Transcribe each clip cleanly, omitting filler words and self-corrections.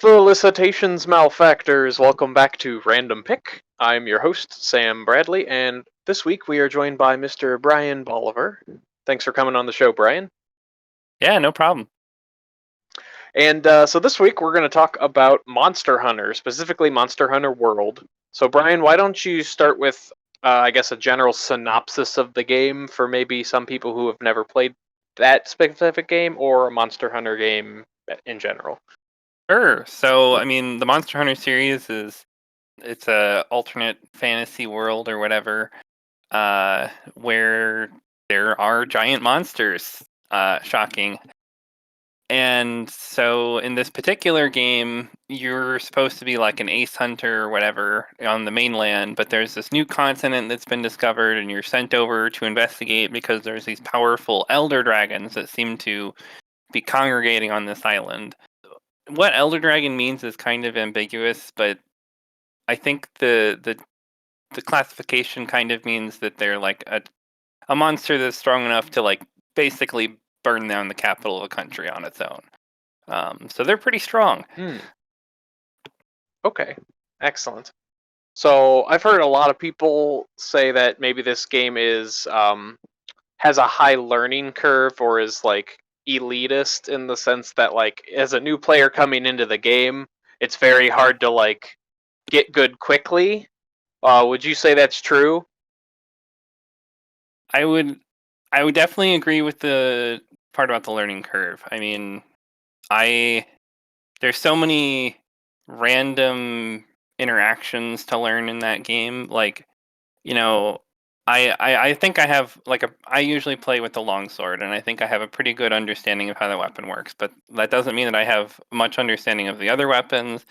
Felicitations, malefactors! Welcome back to Random Pick. I'm your host, Sam Bradley, and this week we are joined by Mr. Brian Bollivar. Thanks for coming on the show, Brian. Yeah, no problem. And so this week we're going to talk about Monster Hunter, specifically Monster Hunter World. So, Brian, why don't you start with, I guess, a general synopsis of the game for maybe some people who have never played that specific game or a Monster Hunter game in general? Sure. So, I mean, the Monster Hunter series it's a alternate fantasy world or whatever, where there are giant monsters. Shocking. And so, in this particular game, you're supposed to be like an ace hunter or whatever on the mainland, but there's this new continent that's been discovered, and you're sent over to investigate because there's these powerful elder dragons that seem to be congregating on this island. What elder dragon means is kind of ambiguous, but I think the classification kind of means that they're like a monster that's strong enough to like basically burn down the capital of a country on its own. So they're pretty strong. Hmm. Okay. Excellent. So I've heard a lot of people say that maybe this game is has a high learning curve or is like elitist in the sense that like as a new player coming into the game, it's very hard to like get good quickly. Would you say that's true? I would I would definitely agree with the part about the learning curve. I mean, I there's so many random interactions to learn in that game. Like, you know, I think I have like I usually play with the longsword, and I think I have a pretty good understanding of how the weapon works. But that doesn't mean that I have much understanding of the other weapons.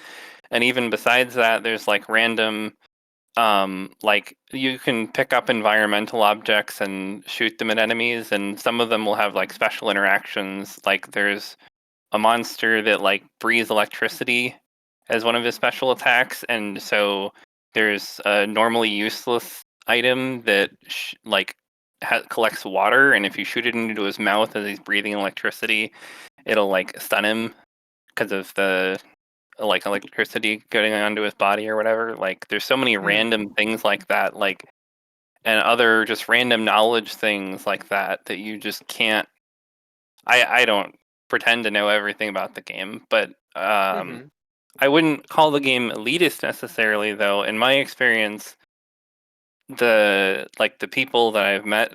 And even besides that, there's like random like you can pick up environmental objects and shoot them at enemies, and some of them will have like special interactions. Like there's a monster that like breathes electricity as one of his special attacks, and so there's a normally useless item that collects water, and if you shoot it into his mouth as he's breathing electricity, it'll like stun him because of the like electricity going onto his body or whatever. Like there's so many Hmm. random things like that, like and other just random knowledge things like that that you just can't. I don't pretend to know everything about the game, but Mm-hmm. I wouldn't call the game elitist necessarily, though. In my experience, the people that I've met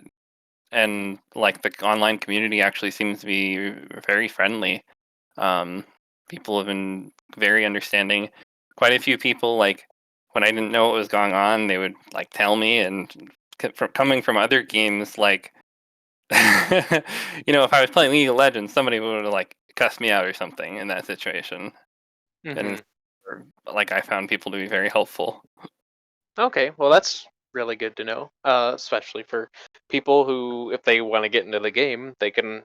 and like the online community actually seems to be very friendly. Um, People have been very understanding. Quite a few people, like when I didn't know what was going on, they would like tell me, and coming from other games, like if I was playing League of Legends, somebody would have like cussed me out or something in that situation. Mm-hmm. And like I found people to be very helpful. Okay, well that's really good to know, especially for people who, if they want to get into the game, they can,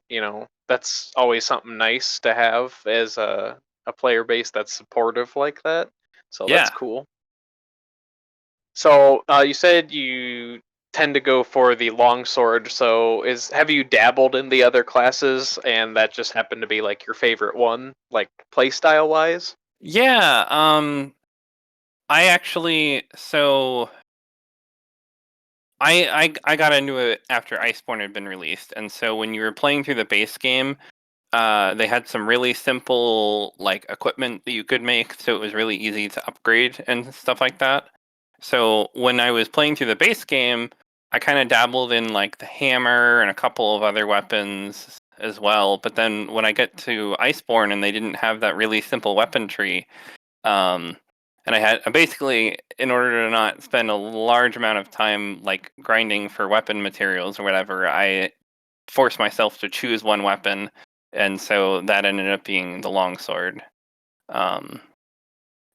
that's always something nice to have as a player base that's supportive like that. So that's Yeah. cool. So you said you tend to go for the longsword. So have you dabbled in the other classes, and that just happened to be like your favorite one, like playstyle wise? Yeah, I actually so I got into it after Iceborne had been released, and so when you were playing through the base game, they had some really simple like equipment that you could make, so it was really easy to upgrade and stuff like that. So when I was playing through the base game, I kind of dabbled in like the hammer and a couple of other weapons as well. But then when I get to Iceborne and they didn't have that really simple weapon tree, um, and I had basically, in order to not spend a large amount of time like grinding for weapon materials or whatever, I forced myself to choose one weapon, and so that ended up being the longsword. Um,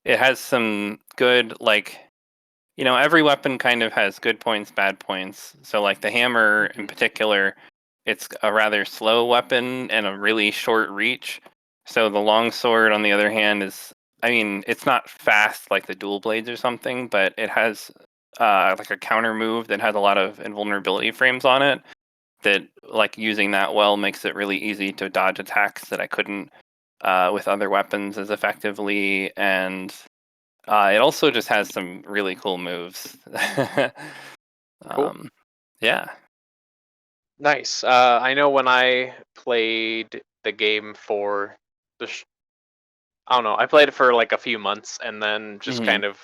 it has some good like every weapon kind of has good points, bad points. So like the hammer in Hmm. particular, it's a rather slow weapon and a really short reach. So the longsword, on the other hand, I mean, it's not fast like the dual blades or something, but it has like a counter move that has a lot of invulnerability frames on it. That like using that well makes it really easy to dodge attacks that I couldn't with other weapons as effectively, and it also just has some really cool moves. Cool. um, yeah. Nice. I know when I played the game for the I don't know. I played it for like a few months and then just Hmm. kind of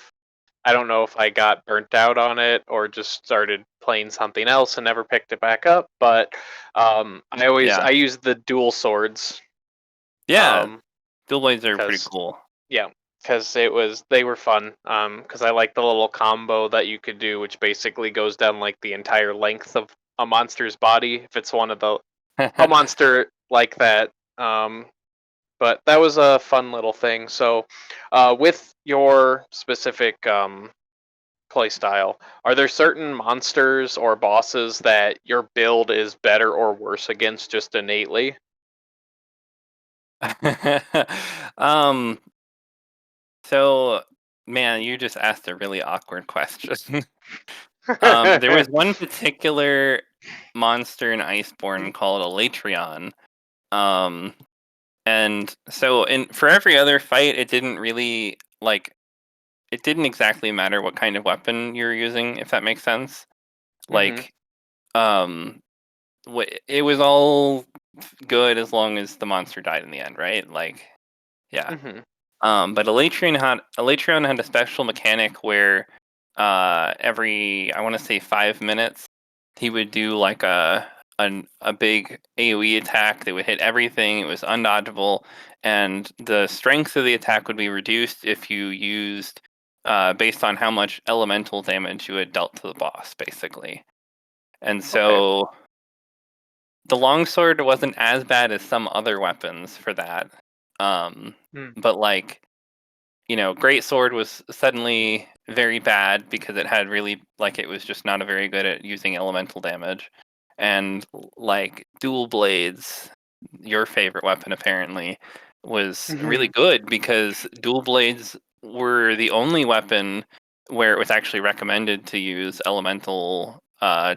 I don't know if I got burnt out on it or just started playing something else and never picked it back up. But I Yeah. use the dual swords Yeah. um Dual blades are pretty because cool. yeah, because they were fun. Because I like the little combo that you could do, which basically goes down like the entire length of a monster's body if it's one of the a monster like that. Um, but that was a fun little thing. So, with your specific play style, are there certain monsters or bosses that your build is better or worse against just innately? um. So, man, you just asked a really awkward question. There was one particular monster in Iceborne called a Latreon. Um, and so in for every other fight, it didn't really it didn't exactly matter what kind of weapon you're using, if that makes sense. Mm-hmm. Like, um, it was all good as long as the monster died in the end, right? Like, yeah. Mm-hmm. But Elytrion had a special mechanic where every I want to say 5 minutes he would do like a big AOE attack that would hit everything. It was undodgeable, and the strength of the attack would be reduced if you used based on how much elemental damage you had dealt to the boss, basically. And Okay. so the longsword wasn't as bad as some other weapons for that. Um, Mm. but like Great Sword was suddenly very bad because it had really it was just not a very good at using elemental damage. And like Dual Blades, your favorite weapon apparently, was really Mm-hmm. good because Dual Blades were the only weapon where it was actually recommended to use elemental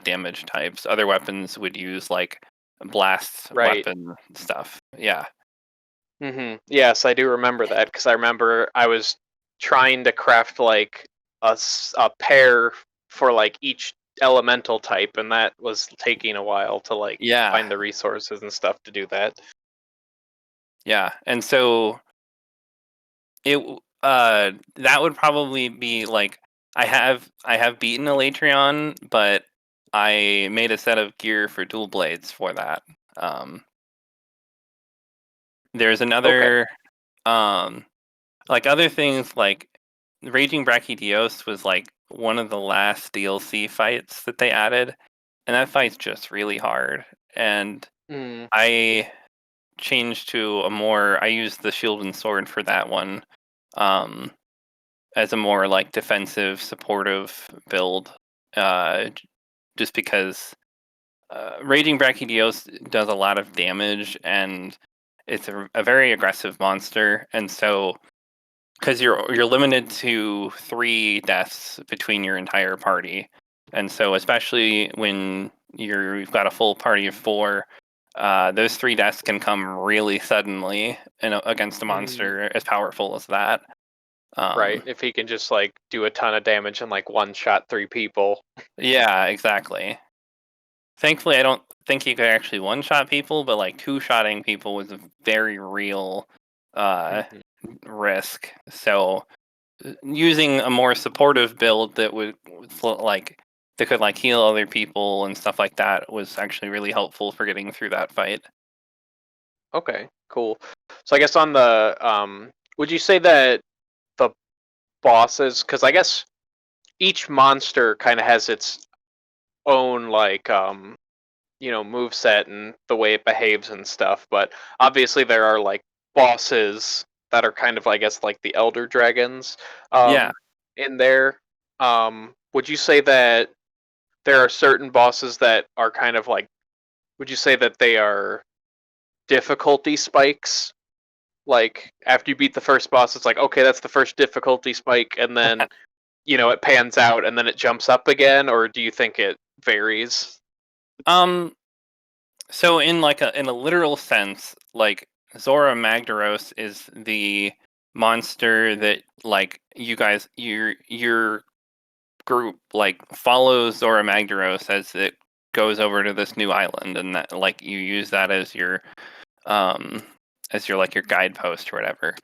damage types. Other weapons would use like blast Right. weapon stuff. Yeah. Yes, I do remember that because I remember I was trying to craft like a pair for like each elemental type, and that was taking a while to like Yeah. find the resources and stuff to do that. Yeah. And so that would probably be like I have beaten Elytrion, but I made a set of gear for dual blades for that. Um, there's Okay. another um other things like Raging Brachydios was like one of the last DLC fights that they added, and that fight's just really hard. And Mm, I changed to I used the shield and sword for that one. Um, as a more like defensive, supportive build, just because Raging Brachydios does a lot of damage and it's a very aggressive monster, and so because you're limited to 3 deaths between your entire party, and so especially when you've got a full party of 4. Those 3 deaths can come really suddenly against a mm, monster as powerful as that. right. Um, If he can just like do a ton of damage and like one shot 3 people. Yeah, exactly. Thankfully, I don't think you could actually one-shot people, but like two-shotting people was a very real uh, Hmm. risk. So using a more supportive build that that could like heal other people and stuff like that was actually really helpful for getting through that fight. Okay. Cool. So I guess on the would you say that the bosses? Because I guess each monster kind of has its own like move set and the way it behaves and stuff, but obviously there are like bosses that are kind of I guess like the elder dragons Yeah. in there. Would you say that there are certain bosses that are kind of like would you say that they are difficulty spikes? Like after you beat the first boss it's like okay, that's the first difficulty spike, and then it pans out and then it jumps up again, or do you think it varies? Um. So in a literal sense, like Zora Magdaros is the monster that like you guys your group like follows Zora Magdaros as it goes over to this new island, and that like you use that um as your like your guidepost or whatever.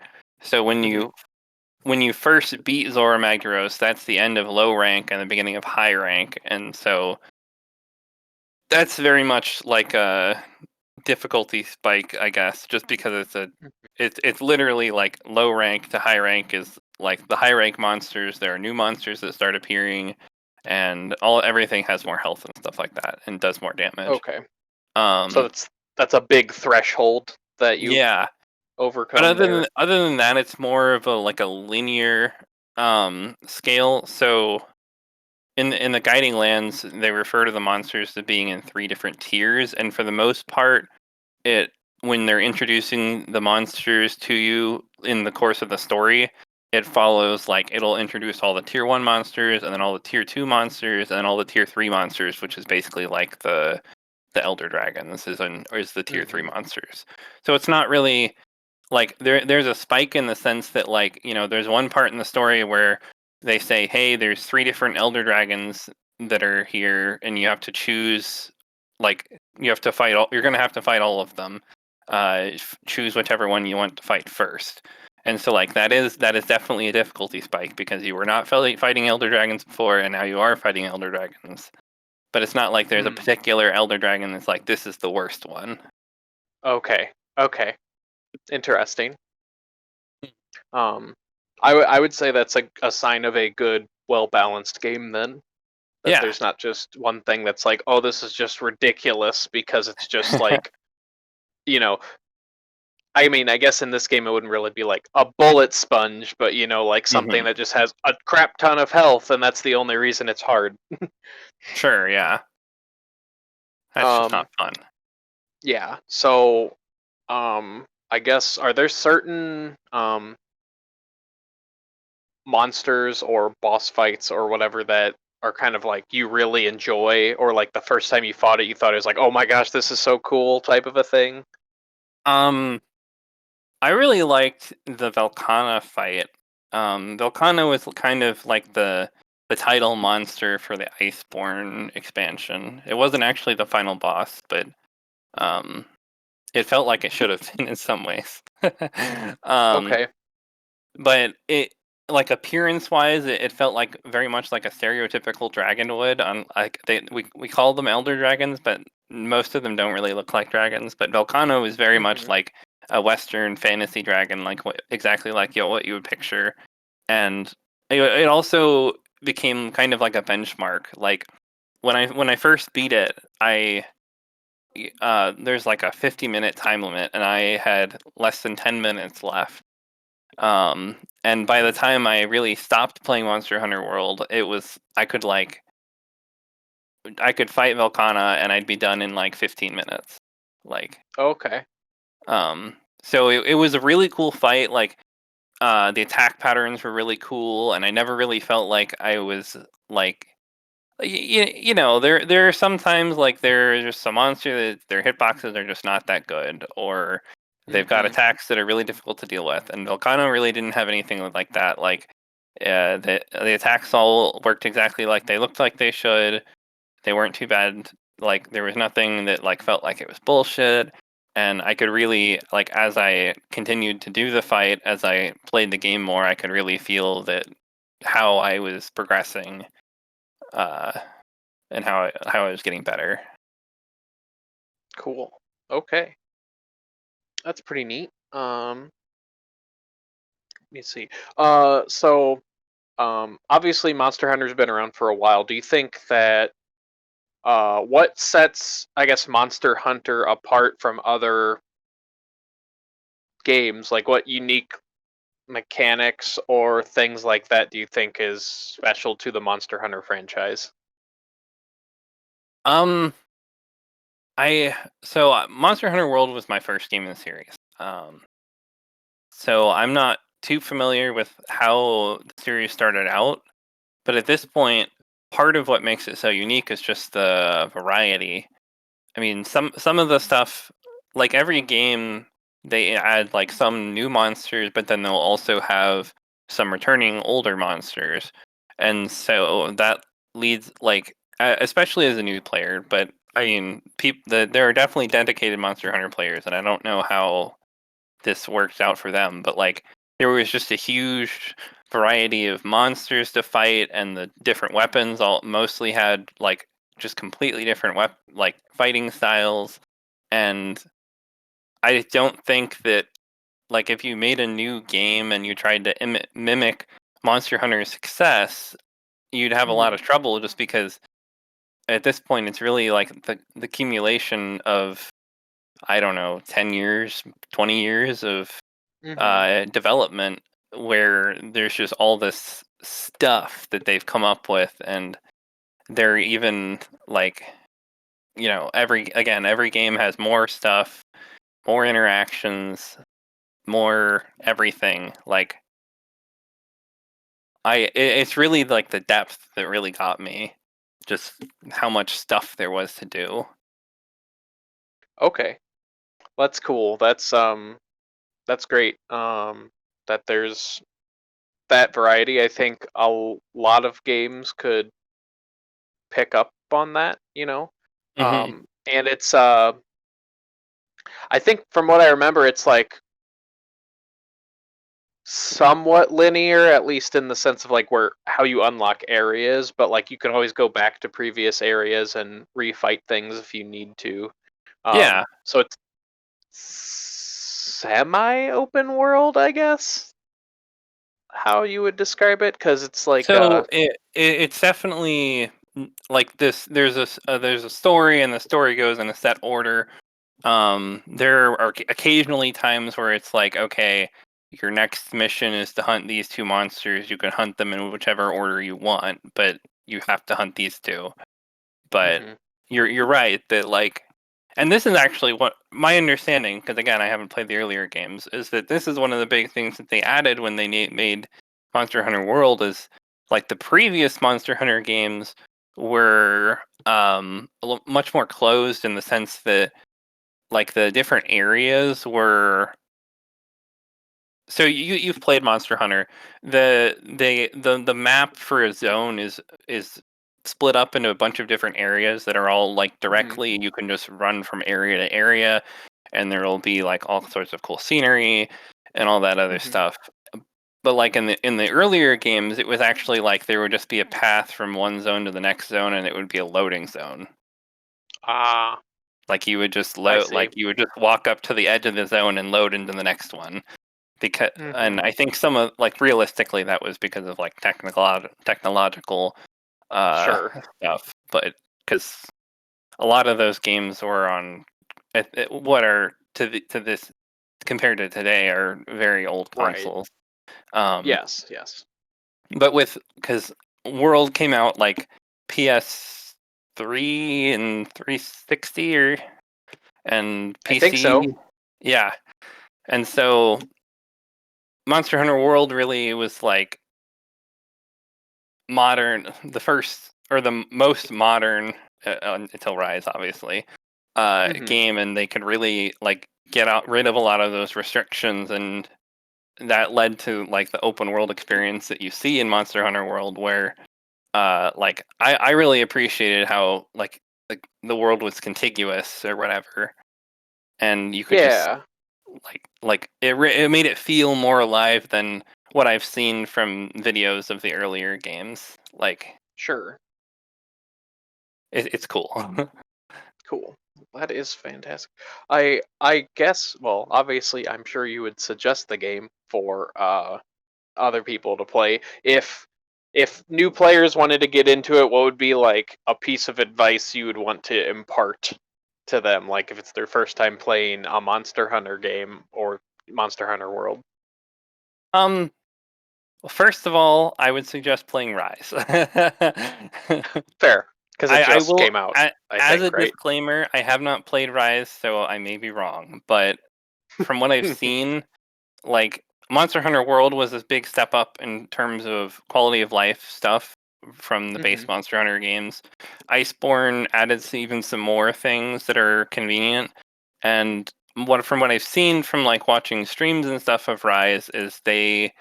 So Hmm. when you first beat Zora Magdaros, that's the end of low rank and the beginning of high rank, and so that's very much like a difficulty spike, I guess, just because it's literally like low rank to high rank is like the high rank monsters. There are new monsters that start appearing, and everything has more health and stuff like that, and does more damage. Okay. So Um, that's a big threshold that you yeah, but overcome there. other than that, it's more of a like a linear scale. So in the guiding lands, they refer to the monsters as being in three different tiers, and for the most part, it when they're introducing the monsters to you in the course of the story, it follows like it'll introduce all the tier 1 monsters and then all the tier 2 monsters and then all the tier 3 monsters, which is basically like the elder dragons is the tier 3 Hmm. monsters. So it's not really like there's a spike in the sense that like, there's one part in the story where they say, "Hey, there's three different elder dragons that are here and you have to choose like you have to fight all you're going to have to fight all of them. Choose whichever one you want to fight first." And so like that is definitely a difficulty spike because you were not fighting elder dragons before and now you are fighting elder dragons. But it's not like there's a Hmm. particular elder dragon that's like this is the worst one. Okay. Okay. Interesting. Um, I would say that's a sign of a good, well balanced game then. That Yeah. there's not just one thing that's like, oh, this is just ridiculous because it's just like, you know, I mean, I guess in this game it wouldn't really be like a bullet sponge, but like something Mhm. that just has a crap ton of health, and that's the only reason it's hard. Sure, yeah. That's just Um, not fun. yeah. So, I guess are there certain monsters or boss fights or whatever that are kind of like you really enjoy, or like the first time you fought it, you thought it was like, oh my gosh, this is so cool, type of a thing? Um, I really liked the Velkhana fight. Velkhana was kind of like the title monster for the Iceborne expansion. It wasn't actually the final boss, but um, it felt like it should have been in some ways. um, Okay. but it like appearance wise, it felt like very much like a stereotypical dragon would. On like we call them elder dragons, but most of them don't really look like dragons. But Volcano is very much Hmm. like a Western fantasy dragon, like exactly like what you would picture. And it also became kind of like a benchmark. Like when I first beat it, I there's like a 50-minute time limit, and I had less than 10 minutes left. And by the time I really stopped playing Monster Hunter World, it was I could fight Velkhana and I'd be done in like 15 minutes. Like, Okay. so it was a really cool fight. Like, the attack patterns were really cool, and I never really felt like I was like, there are sometimes like there are just some monster that their hitboxes are just not that good, or they've got Hmm. attacks that are really difficult to deal with. And Volcano really didn't have anything like that. Like, the attacks all worked exactly like they looked like they should. They weren't too bad. Like there was nothing that like felt like it was bullshit. And I could really like as I continued to do the fight, as I played the game more, I could really feel that how I was progressing. Uh, and how I was getting better. Cool. Okay. That's pretty neat. Let me see. So obviously Monster Hunter's been around for a while. Do you think that what sets, I guess, Monster Hunter apart from other games? Like, what unique mechanics or things like that do you think is special to the Monster Hunter franchise? Um, I so Monster Hunter World was my first game in the series. So I'm not too familiar with how the series started out, but at this point, part of what makes it so unique is just the variety. I mean, some of the stuff, like every game. they add like some new monsters, but then they'll also have some returning older monsters, and so that leads like especially as a new player. But I mean, there are definitely dedicated Monster Hunter players, and I don't know how this worked out for them, but like there was just a huge variety of monsters to fight, and the different weapons all mostly had like just completely different like fighting styles. And I don't think that like if you made a new game and you tried to mimic Monster Hunter's success, you'd have a lot Hmm. of trouble just because at this point it's really like the accumulation of I don't know 10 years, 20 years of Hmm. development where there's just all this stuff that they've come up with, and they're even like every game has more stuff, more interactions, more everything. Like it's really like the depth that really got me, just how much stuff there was to do. Okay, that's cool. That's great. That there's that variety. I think lot of games could pick up on that. Hmm. And it's I think from what I remember, it's like somewhat linear, at least in the sense of like where how you unlock areas, but like you can always go back to previous areas and refight things if you need to. Yeah. So it's semi open world, I guess. How you would describe it? Because it's like So it's definitely like this. There's a story, and the story goes in a set order. There are occasionally times where it's like, okay, your next mission is to hunt these two monsters. You can hunt them in whichever order you want, but you have to hunt these two. But hmm you're right that like, and this is actually what my understanding, because again, I haven't played the earlier games, is that this is one of the big things that they added when they made Monster Hunter World is like the previous Monster Hunter games were much more closed in the sense that like the different areas were so you've played Monster Hunter. The map for a zone is split up into a bunch of different areas that are all like hmm directly you can just run from area to area, and there'll be like all sorts of cool scenery and all that other hmm stuff. But like in the earlier games, it was actually like there would just be a path from one zone to the next zone, and it would be a loading zone. Ah, Like you would just I load, see. like you would just walk up to the edge of the zone and load into the next one. Because hmm and I think some of like realistically that was because of like technological uh Sure. stuff, but because a lot of those games were on what are to this compared to today are very old Right. consoles. Um, Yes. Yes. but with because World came out like PS3 and 360 or and I think so. PC, yeah, and so Monster Hunter World really was like modern, the first or the most modern until Rise, obviously, hmm game, and they could really like get out rid of a lot of those restrictions, and that led to like the open world experience that you see in Monster Hunter World, where like I really appreciated how like the world was contiguous or whatever, and you could just Yeah. like it made it feel more alive than what I've seen from videos of the earlier games. Like Sure. it's cool. Cool. That is fantastic. I guess. Well, obviously, I'm sure you would suggest the game for other people to play. If new players wanted to get into it, what would be like a piece of advice you would want to impart to them? Like if it's their first time playing a Monster Hunter game or Monster Hunter World. um, well, first of all, I would suggest playing Rise. Fair, because it I just will, came out. I as a think, right? disclaimer, I have not played Rise, so I may be wrong. But from what I've seen, like Monster Hunter World was this big step up in terms of quality of life stuff from the hmm base Monster Hunter games. Iceborne added even some more things that are convenient, and from what I've seen from like watching streams and stuff of Rise is they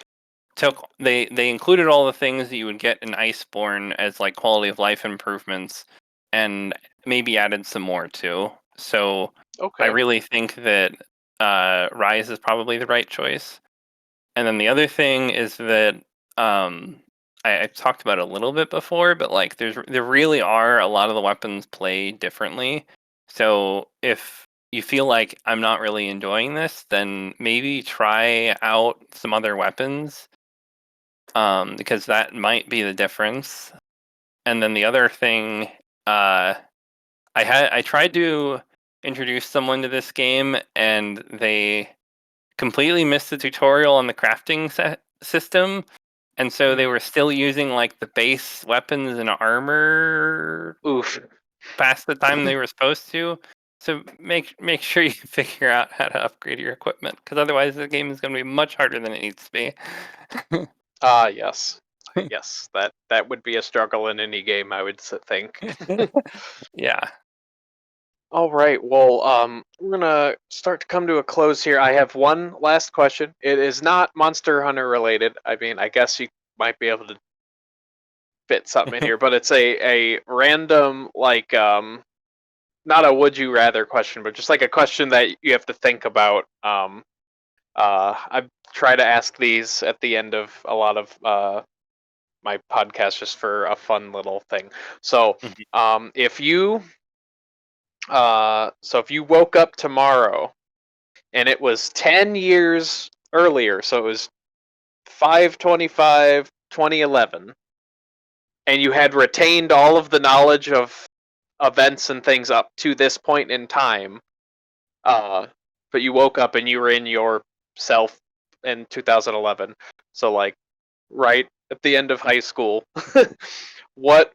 included all the things that you would get in Iceborne as like quality of life improvements, and maybe added some more too. So I Okay. really think that Rise is probably the right choice. And then the other thing is that um, I've talked about it a little bit before, but like there really are a lot of the weapons play differently. So if you feel like I'm not really enjoying this, then maybe try out some other weapons, because that might be the difference. And then the other thing, uh, I tried to introduce someone to this game, and they completely missed the tutorial on the crafting system, and so they Mm. were still using like the base weapons and armor Oof. past the time they were supposed to. So make sure you figure out how to upgrade your equipment, because otherwise the game is going to be much harder than it needs to be. Ah, yes. Yes, that would be a struggle in any game, I would think. Yeah. All right. Well, we're gonna start to come to a close here. I have one last question. It is not Monster Hunter related. I mean, I guess you might be able to fit something in here, but it's a random like not a would you rather question, but just like a question that you have to think about. I try to ask these at the end of a lot of my podcast just for a fun little thing. So, Mhm. if you if you woke up tomorrow and it was 10 years earlier, so it was 5/25, 2011, and you had retained all of the knowledge of events and things up to this point in time, uh, but you woke up and you were in your self in 2011, so like right at the end of high school, what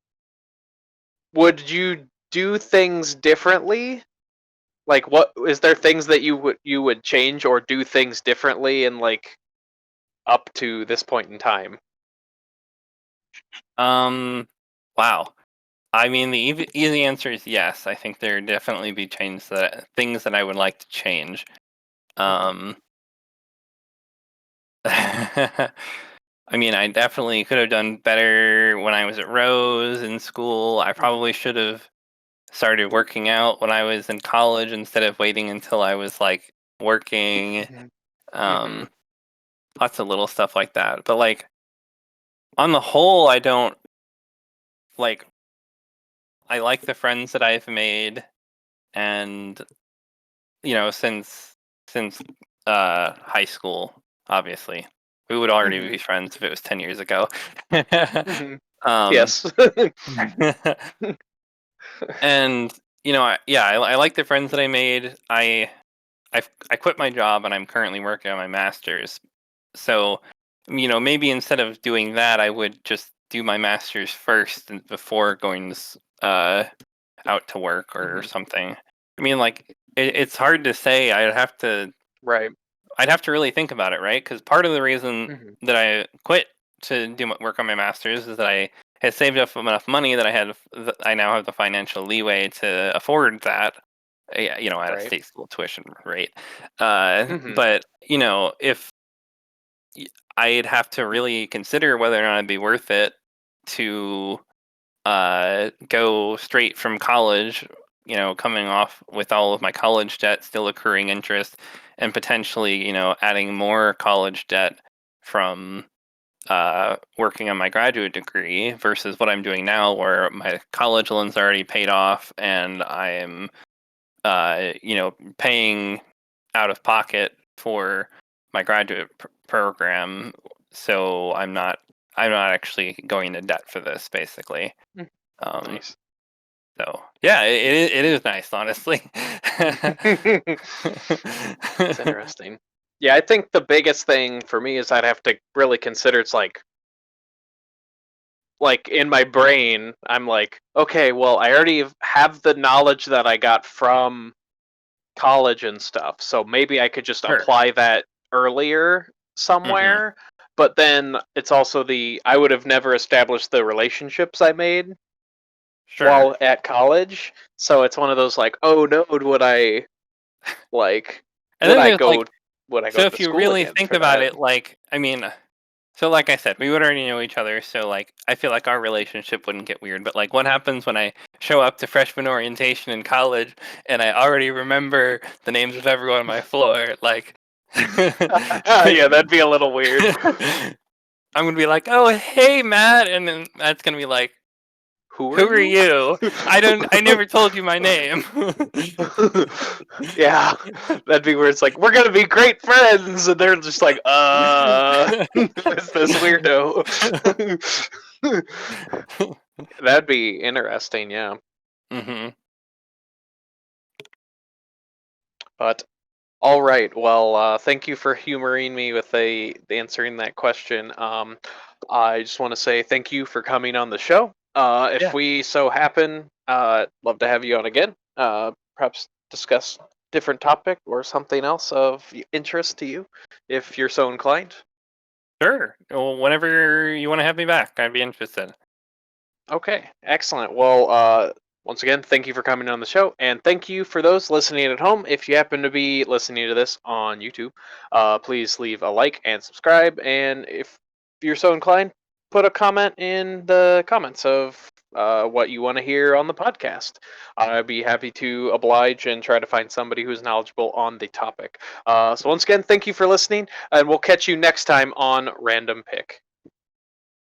would you do things differently? Like, what is there things that you would change or do things differently in like up to this point in time? Um. Wow. I mean, the easy answer is yes. I think there definitely be things that I would like to change. Hmm. Um, I mean, I definitely could have done better when I was at Rose in school. I Hmm. probably should have started working out when I was in college instead of waiting until I was like working. Hmm. Hmm. Um, Lots of little stuff like that. But like on the whole, I don't like. I like the friends that I've made, and since high school, obviously. We would already Hmm. be friends if it was 10 years ago. Hmm. um Yes. and I like the friends that I made. I quit my job and I'm currently working on my master's. So, maybe instead of doing that, I would just do my master's first before going out to work or Hmm. something. I mean, like it's hard to say. Right. I'd have to really think about it, right? Because part of the reason Hmm. that I quit to do work on my master's is that I had saved up enough money that I now have the financial leeway to afford that, at a Right. state school tuition rate. Hmm. But if y- I'd have to really consider whether or not it'd be worth it to go straight from college, coming off with all of my college debt still accruing interest, and potentially, adding more college debt from working on my graduate degree versus what I'm doing now, where my college loan's already paid off and I'm, paying out of pocket for my graduate program. So I'm not actually going into debt for this, basically. Um, Nice. so yeah, it is nice, honestly. It's interesting. Yeah, I think the biggest thing for me is I'd have to really consider it's like in my brain, I'm like, okay, well, I already have the knowledge that I got from college and stuff, so maybe I could just Sure. apply that earlier Hmm. somewhere. But then it's also I would have never established the relationships I made Sure. while at college. So it's one of those like, oh no, would I like And Would then I there's like, go? Would I go so to if you school really again think for about that? it, like, I mean, so like I said, we would already know each other, so like I feel like our relationship wouldn't get weird. But like, what happens when I show up to freshman orientation in college and I already remember the names of everyone on my floor? Like, Yeah, that'd be a little weird. I'm gonna be like, "Oh, hey, Matt," and then Matt's gonna be like, Who are "Who are you? you? I never told you my name." Yeah, that'd be where it's like we're gonna be great friends, and they're just like, who's this weirdo? That'd be interesting, yeah. Hmm. But all right, well, thank you for humoring me with answering that question. I just want to say thank you for coming on the show. If Yeah, we so happen, love to have you on again. Perhaps discuss different topic or something else of interest to you, if you're so inclined. sure. Well, whenever you want to have me back, I'd be interested. Okay, excellent. Well, once again, thank you for coming on the show, and thank you for those listening at home. If you happen to be listening to this on YouTube, please leave a like and subscribe. And if you're so inclined, put a comment in the comments of what you want to hear on the podcast. I'd be happy to oblige and try to find somebody who's knowledgeable on the topic. So once again, thank you for listening, and we'll catch you next time on Random Pick.